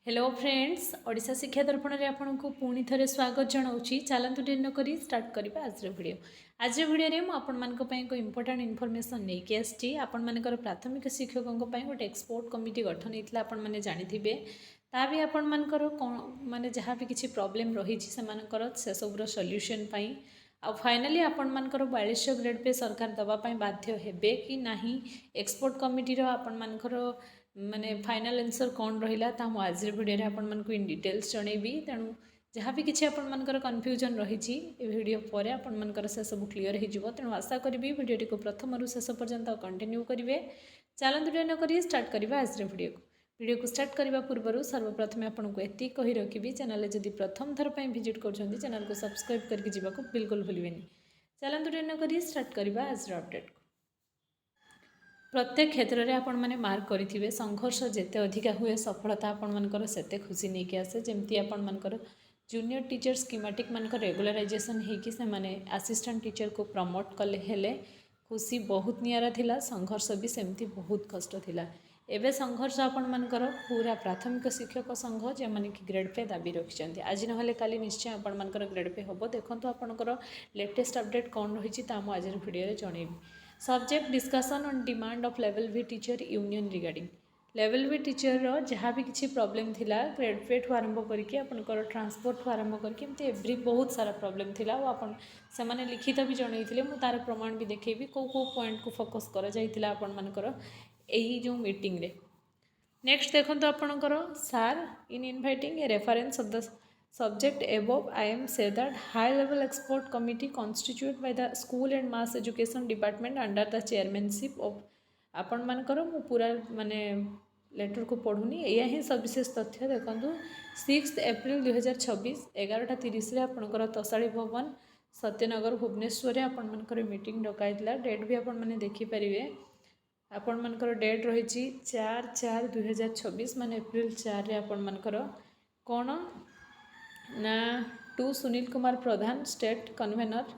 Hello friends, Odisha शिक्षा दर्पण में आपन को पुणी थे स्वागत जनाऊँगी। चलतु डेरी नक स्टार्ट करवा आज वीडियो। आज वीडियो में आपण एक इंपोर्टेंट इनफॉरमेशन नहीं आसी। आपण मानकर प्राथमिक शिक्षकों गोटे एक्सपोर्ट कमिटी गठन होता आपण मैंने जानिथे ता भी आपण मानकर माने जहाँ भी किसी प्रॉब्लम रही से सबूर सल्यूशन आ फाइनाली आपण मानकर 4200 ग्रेड पे सरकार दवापाई बाध्य हेबे कि नाही। एक्सपोर्ट कमिटीर आपण मानकर माने फाइनाल आंसर कौन रहा था आज वीडियो आपण मानक इन डिटेल्स जनइबी। तेणु जहाँ भी किसी आपण मानकर कन्फ्यूजन रही वीडियो पर आपण मानकर से सब क्लीयर हो। तेणु आशा करी वीडियोटी को प्रथम शेष पर्यंत कंटिन्यू करेंगे। चलतु डेरी नक स्टार्ट करवा आज वीडियो को स्टार्ट करने पूर्व सर्वप्रथम आपको ये कही रखी चैनल जदि प्रथम थर पर विजिट कर चैनल को सब्सक्राइब करके जावाक बिल्कुल भूलें। चलतु डेरी नक स्टार्ट करवा आज अपडेट। प्रत्येक क्षेत्र में आपण मैंने मार्क करेंगे संघर्ष जिते अधिका हुए सफलता आपण मानकर सेते खुशी नहीं कि आसे। जमती आपण मानकर जूनियर टीचर स्कीमेटिक मानकर रेगुलराइजेशन होगी से माने असिस्टेंट टीचर को प्रमोट कले हेले खुशी बहुत नियारा थिला। संघर्ष भी सेमती बहुत कष्ट थिला। एवं संघर्ष आपण मानकर पूरा प्राथमिक शिक्षक संघ जो मैंने कि ग्रेड पे दाबी रखिंट आज ना काली निश्चय आपण मानकर ग्रेड पे हम देखो आपंकर लेटेस्ट अपडेट कौन रही आज वीडियो जनइबी। Subject discussion on demand of level V teacher union regarding level V teacher जहाँ भी किसी प्रॉब्लम थिला ग्रेड पे आरंभ करके आपंकर ट्रांसपोर्ट आरंभ करके एवरी बहुत सारा प्रॉब्लम थिला। आपन से माने लिखित भी जनइले मु तार प्रमाण भी देखेबी कौ कौ पॉइंट को फोकस करा जाइतिला आपण मानकर एही जो मीटिंग रे। नेक्स्ट देखो आपणकर सार इन inviting a reference of the subject above I am say that high level expert committee constituted by the school and mass education department under the chairmanship of आपण मानकर मु पूरा माने लेटर को पढ़ुनी या ही सविशेष तथ्य देखो 6 एप्रिल 2026 11:30 आपणकर तसाड़ी भवन सत्यनगर भुवनेश्वर आपण मानकर मीटिंग डकाइला। डेट भी आपण माने देखि परिवे। आपण मानकर डेट रही 4/4/2026 माने एप्रिल 4 रे आपण मानकर कौन ना टू Sunil Kumar Pradhan state convener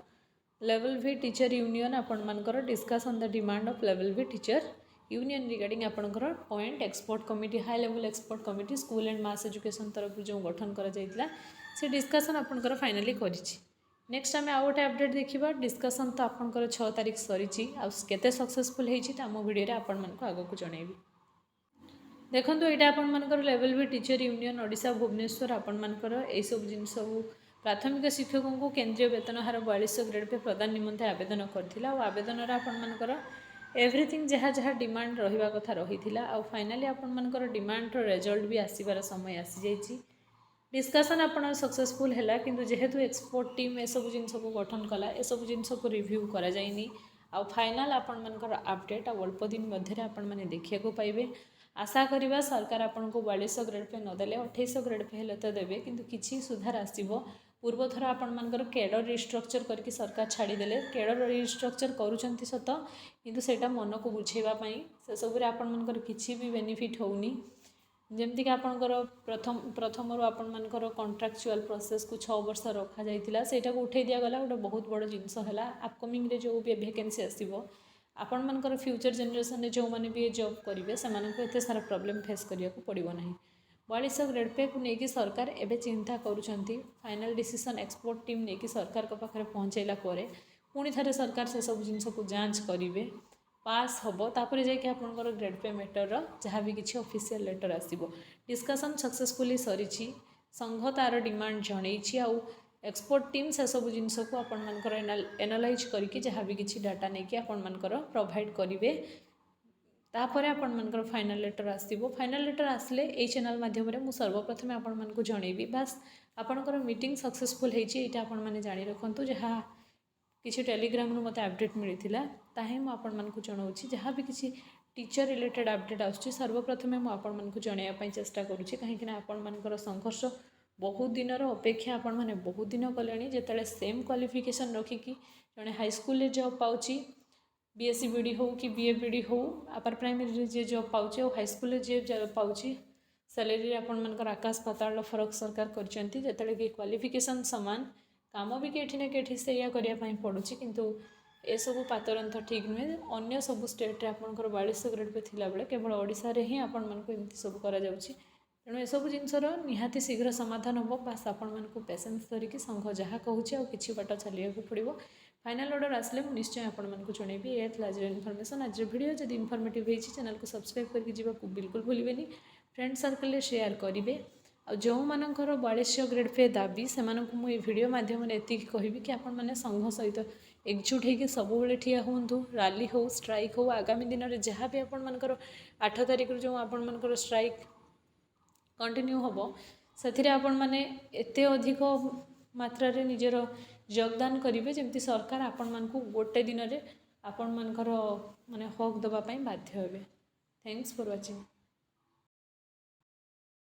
level V teacher union आपण मानकर discuss on the demand of level V teacher union regarding आपणकर point expert committee high level expert committee school and mass education तरफ जो गठन करा जाइतिला से डिस्कसन आपणकर फाइनली करिछि। नेक्स्ट आम आउ गोटे अपडेट देखा। डिस्कसन तो आपणकर 6 तारिख सरी आते सक्सेसफुल होती आम वीडियो आपण मानक आगक जनइबी। देखो यहाँ आपण मानकर लेवल भी टीचर यूनियन ओडिशा भुवनेश्वर आपण मानकर यह सब जिन प्राथमिक शिक्षकों को केंद्रीय वेतन हार 4200 ग्रेड पे प्रदान निमंते आवेदन करथिला। आवेदन आपण मानकर एवरीथिंग जहाँ जहाँ डिमांड रहिबा कथा रहिथिला आ फाइनाली आपण मानकर डिमांड रिजल्ट भी आसीबार समय आसी जाइछि। डिस्कसन आपण सक्सेसफुल हैला किंतु जेहेतु एक्सपोर्ट टीम ए सब जिन को गठन कला ए सब जिन को रिव्यू करा जाइनी आ फाइनल आपण मानकर अपडेट अल्प दिन मध्य आपण माने देखिया को पाइबे। आशा करवा सरकार आपन को 4200 ग्रेड पे नदेले 2800 ग्रेड पे हेले तो देवे किंतु किछि सुधार आसीबो। पूर्व थर आपण मानकर कैडर रिस्ट्रक्चर करके सरकार छाड़ीदेले कैडर रिस्ट्रक्चर करूछंती सत किंतु सेटा मन को बुझेबा पई से सबरे आपण मानकर किछि भी बेनिफिट होउनी। जेमती कि आपनकर प्रथम आपण मानकर कॉन्ट्रैक्चुअल प्रोसेस को 6 वर्ष रखा जाइतिला सेटा को उठै दिया गला। गोटे बहुत बड़ जिनस हैला अपकमिंग रे जो भी वैकेंसी आसीबो आपण मानकर फ्यूचर जेनरेशन में जो मैंने भी जॉब करेंगे से एत सारा प्रॉब्लम फेस करिया को पड़ो ना। 4200 ग्रेड पे को लेकिन सरकार एवं चिंता करुँच फाइनल डिसीजन एक्सपोर्ट टीम नहीं कि सरकार को पाखे पहुँचैला पुणी थे सरकार से सब जिन को जांच करेंगे पास हम तापर जाकि आपंकर ग्रेड पे मैटर जहाँ भी किसी ऑफिशियल लेटर आसो। डिस्कसन सक्सेसफुली सरी संघ तार डिमांड जनई आउ एक्सपोर्ट टीम से सब जिन को आपण मानकर एनालाइज करके जहाँ भी किसी डाटा नहीं कि आपण मानकर प्रोवाइड करेंगे तापर आपण मानकर फाइनल लेटर आसो। फाइनल लेटर आसले ए चैनल माध्यम मु सर्वप्रथम आपण मानक जनइबी। बास आपणकर मीटिंग सक्सेसफुल होती यहाँ आपण मैंने जानी रखु जहाँ किसी टेलीग्राम रु मते अपडेट मिलता ताहे मु आपण मानक जनाऊँगी। जहाँ भी किसी टीचर रिलेटेड अपडेट आसुची सर्वप्रथम मु आपण मानक जनइबा चेष्टा करुँची कहीं आपण मानकर संघर्ष बहुत दिन अपेक्षा आपण मैंने बहुत दिन कले जिते सेम क्वालिफिकेशन रखिकी जड़े हाईस्कल जॉब पाँच बीएससी बीडी हो कि बीए बीडी हो अपर प्राइमरी जे जॉब पाँच और हाईस्कल जे जॉब पाँच सैलरी आपण मानकर आकाश पाताल फरक सरकार करते कि क्वालिफिकेशन सामान काम भी कहीं ना कहीं से करने पड़ुची किंतु ए सब पातरंथ ठीक नुहे। अन्य सब स्टेट आपंकर 4200 ग्रेड पे थिला बेले केवल ओडिशा रे ही आपण मानक एमती सब करा जाउची। तेणु एसबू जिनसर निहाती शीघ्र समाधान हम बास आपको पेसेंस धरिकी संघ जहाँ कहूँ कि बाट चलिया पड़ो फाइनाल ऑर्डर आसले निश्चय आपको जनइबी ये आज इनफर्मेशन आज वीडियो जब इनफर्मेटिव होती चैनल को सब्सक्राइब करके जावाक बिल्कुल भूलें फ्रेंड सर्कल शेयर करेंगे आ जो मानकर 4200 ग्रेड पे दाबी से मुझे वीडियो माध्यम एति कहि कि आपण मैंने संघ सहित एकजुट होकर सब ठिया हूँ रैली हो स्ट्राइक हो आगामी दिन में जहाँ भी आपर 8 तारिख जो आपर स्ट्राइक कंटिन्यू हम से आपण मैंने एते अधिक मात्रा रे निजर योगदान करेंगे जमी सरकार आपण मानकु गोटे दिन में आपण मानकर माने हक दवापाई बाध्य हेबे। Thanks for watching.